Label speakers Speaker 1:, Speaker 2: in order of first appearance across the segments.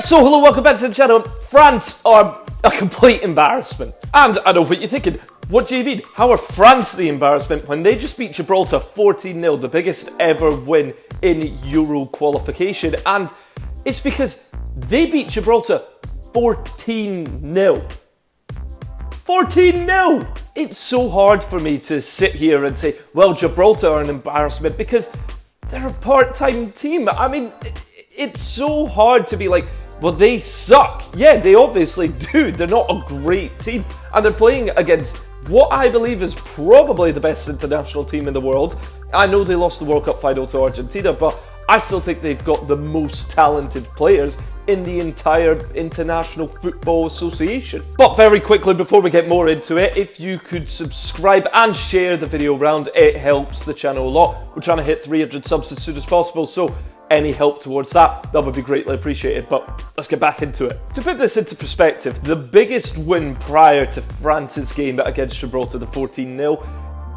Speaker 1: Right, so hello, welcome back to the channel. France are a complete embarrassment. And I know what you're thinking. What do you mean? How are France the embarrassment when they just beat Gibraltar 14-0, the biggest ever win in Euro qualification? And it's because they beat Gibraltar 14-0. 14-0! It's so hard for me to sit here and say, well, Gibraltar are an embarrassment because they're a part-time team. I mean, it's so hard to be like, well, they suck. Yeah, they obviously do. They're not a great team. And they're playing against what I believe is probably the best international team in the world. I know they lost the World Cup final to Argentina, but I still think they've got the most talented players in the entire International Football Association. But very quickly, before we get more into it, if you could subscribe and share the video around, it helps the channel a lot. We're trying to hit 300 subs as soon as possible, so any help towards that would be greatly appreciated. But let's get back into it. To put this into perspective, the biggest win prior to France's game against Gibraltar, the 14-0,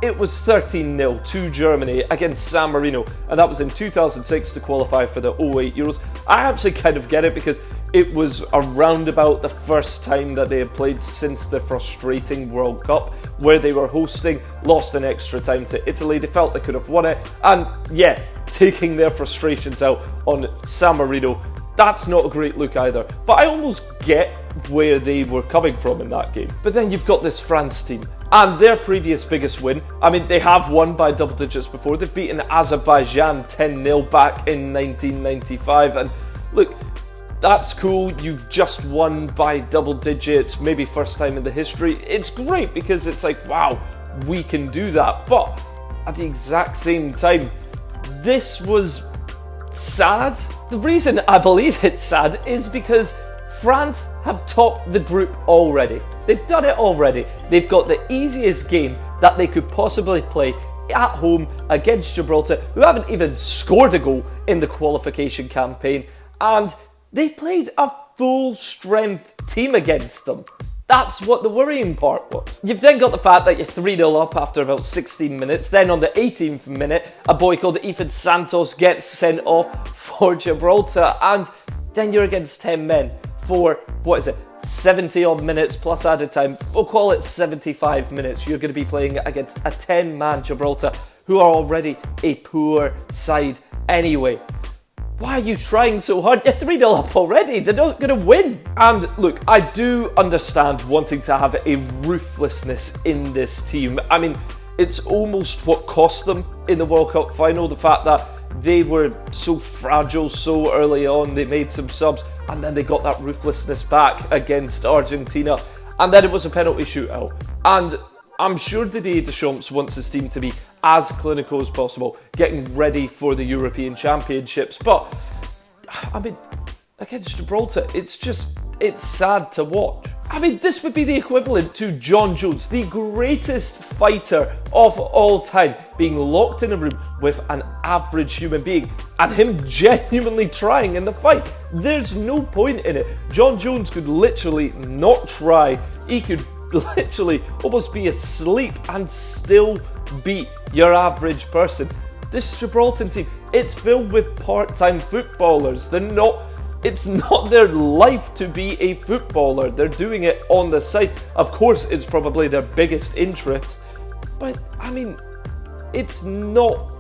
Speaker 1: it was 13-0 to Germany against San Marino, and that was in 2006 to qualify for the 08 Euros. I actually kind of get it because it was around about the first time that they had played since the frustrating World Cup, where they were hosting, lost in extra time to Italy. They felt they could have won it, and yeah, taking their frustrations out on San Marino, that's not a great look either. But I almost get where they were coming from in that game. But then you've got this France team, and their previous biggest win, I mean, they have won by double digits before. They've beaten Azerbaijan 10-0 back in 1995, and look, that's cool. You've just won by double digits, maybe first time in the history. It's great because it's like, wow, we can do that. But at the exact same time, this was sad. The reason I believe it's sad is because France have topped the group already. They've done it already. They've got the easiest game that they could possibly play at home against Gibraltar, who haven't even scored a goal in the qualification campaign, and they played a full-strength team against them. That's what the worrying part was. You've then got the fact that you're 3-0 up after about 16 minutes. Then on the 18th minute, a boy called Ethan Santos gets sent off for Gibraltar. And then you're against 10 men for, 70 odd minutes plus added time. We'll call it 75 minutes. You're going to be playing against a 10-man Gibraltar who are already a poor side anyway. Why are you trying so hard? You're 3-0 up already. They're not going to win. And look, I do understand wanting to have a ruthlessness in this team. I mean, it's almost what cost them in the World Cup final. The fact that they were so fragile so early on. They made some subs and then they got that ruthlessness back against Argentina. And then it was a penalty shootout. And I'm sure Didier Deschamps wants his team to be as clinical as possible, getting ready for the European Championships. But, I mean, against Gibraltar, it's sad to watch. I mean, this would be the equivalent to Jon Jones, the greatest fighter of all time, being locked in a room with an average human being and him genuinely trying in the fight. There's no point in it. Jon Jones could literally not try. He could literally almost be asleep and still beat your average person. This Gibraltar team, it's filled with part-time footballers. It's not their life to be a footballer. They're doing it on the side. Of course, it's probably their biggest interest, but I mean, it's not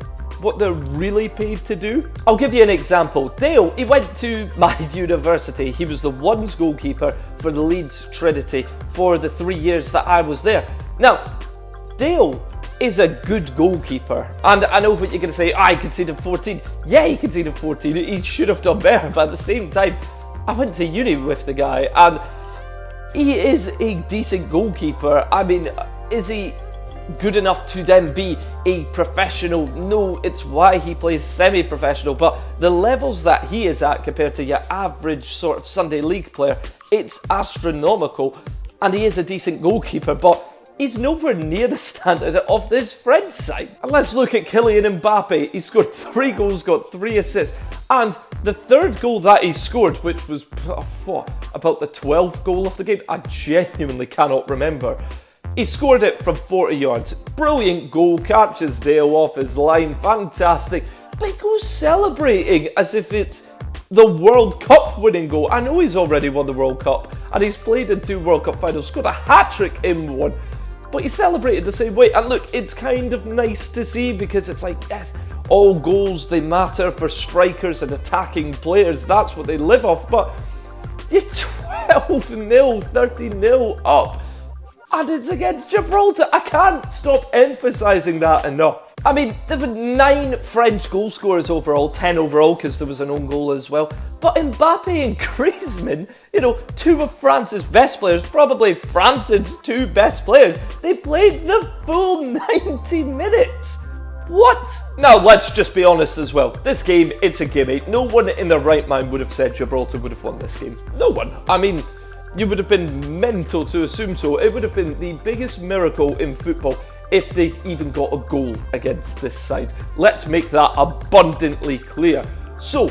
Speaker 1: what they're really paid to do. I'll give you an example. Dale, he went to my university. He was the ones goalkeeper for the Leeds Trinity for the 3 years that I was there. Now, Dale is a good goalkeeper, and I know what you're going to say. I conceded 14. Yeah, he conceded 14. He should have done better, but at the same time, I went to uni with the guy, and he is a decent goalkeeper. I mean, is he good enough to then be a professional? No, it's why he plays semi-professional, but the levels that he is at compared to your average sort of Sunday league player, it's astronomical, and he is a decent goalkeeper, but he's nowhere near the standard of this French side. And let's look at Kylian Mbappe. He scored 3 goals, got 3 assists, and the third goal that he scored, which was about the 12th goal of the game, I genuinely cannot remember. He scored it from 40 yards. Brilliant goal, catches Dale off his line, fantastic. But he goes celebrating as if it's the World Cup winning goal. I know he's already won the World Cup and he's played in 2 World Cup finals, scored a hat-trick in one, but he celebrated the same way. And look, it's kind of nice to see because it's like, yes, all goals, they matter for strikers and attacking players. That's what they live off. But you're 12-0, 13-0 up, and it's against Gibraltar. I can't stop emphasising that enough. I mean, there were 9 French goal scorers overall, 10 overall because there was an own goal as well. But Mbappe and Griezmann, 2 of France's best players, probably France's 2 best players, they played the full 90 minutes. What? Now, let's just be honest as well. This game, it's a gimme. No one in their right mind would have said Gibraltar would have won this game. No one. I mean, you would have been mental to assume so. It would have been the biggest miracle in football if they even got a goal against this side. Let's make that abundantly clear. So,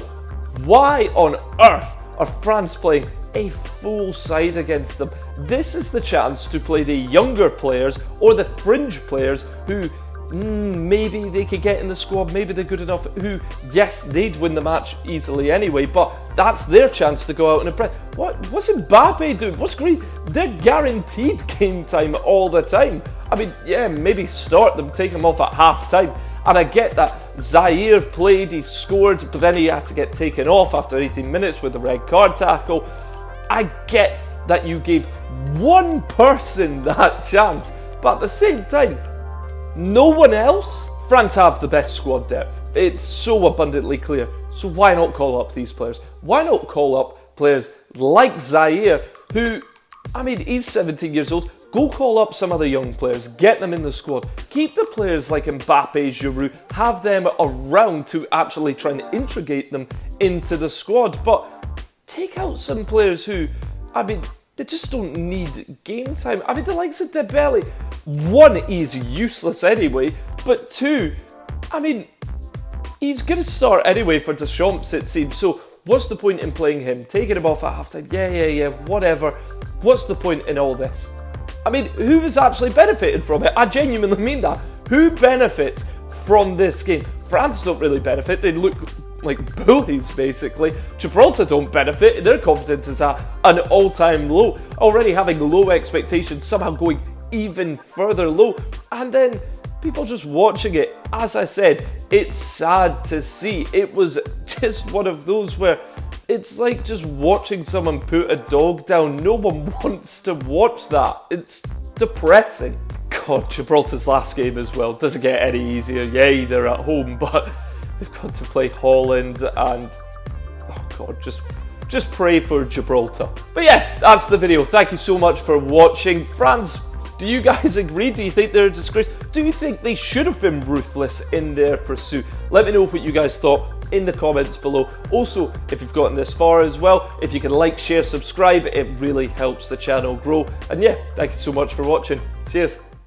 Speaker 1: why on earth are France playing a full side against them? This is the chance to play the younger players or the fringe players who maybe they could get in the squad, maybe they're good enough, who, yes, they'd win the match easily anyway, but that's their chance to go out and impress. What's Mbappe doing? What's Greece? They're guaranteed game time all the time. I mean, yeah, maybe start them, take them off at half time. And I get that Zaire played, he scored, but then he had to get taken off after 18 minutes with the red card tackle. I get that you gave one person that chance, but at the same time, no one else? France have the best squad depth. It's so abundantly clear. So why not call up these players? Why not call up players like Zaire, who, I mean, he's 17 years old. Go call up some other young players, get them in the squad. Keep the players like Mbappe, Giroud, have them around to actually try and integrate them into the squad. But take out some players who, I mean, they just don't need game time. I mean, the likes of Dembele, 1, he's useless anyway, but 2, I mean, he's going to start anyway for Deschamps, it seems. So what's the point in playing him? Taking him off at halftime? Yeah, whatever. What's the point in all this? I mean, who has actually benefited from it? I genuinely mean that. Who benefits from this game? France don't really benefit. They look like bullies, basically. Gibraltar don't benefit. Their confidence is at an all-time low. Already having low expectations, somehow going even further low. And then people just watching it. As I said, it's sad to see. It was just one of those where it's like just watching someone put a dog down. No one wants to watch that. It's depressing. God, Gibraltar's last game as well doesn't get any easier. Yay, they're at home, but they've got to play Holland and, oh God, just pray for Gibraltar. But yeah, that's the video. Thank you so much for watching. France, do you guys agree? Do you think they're a disgrace? Do you think they should have been ruthless in their pursuit? Let me know what you guys thought in the comments below. Also, if you've gotten this far as well, if you can like, share, subscribe, it really helps the channel grow. And yeah, thank you so much for watching. Cheers.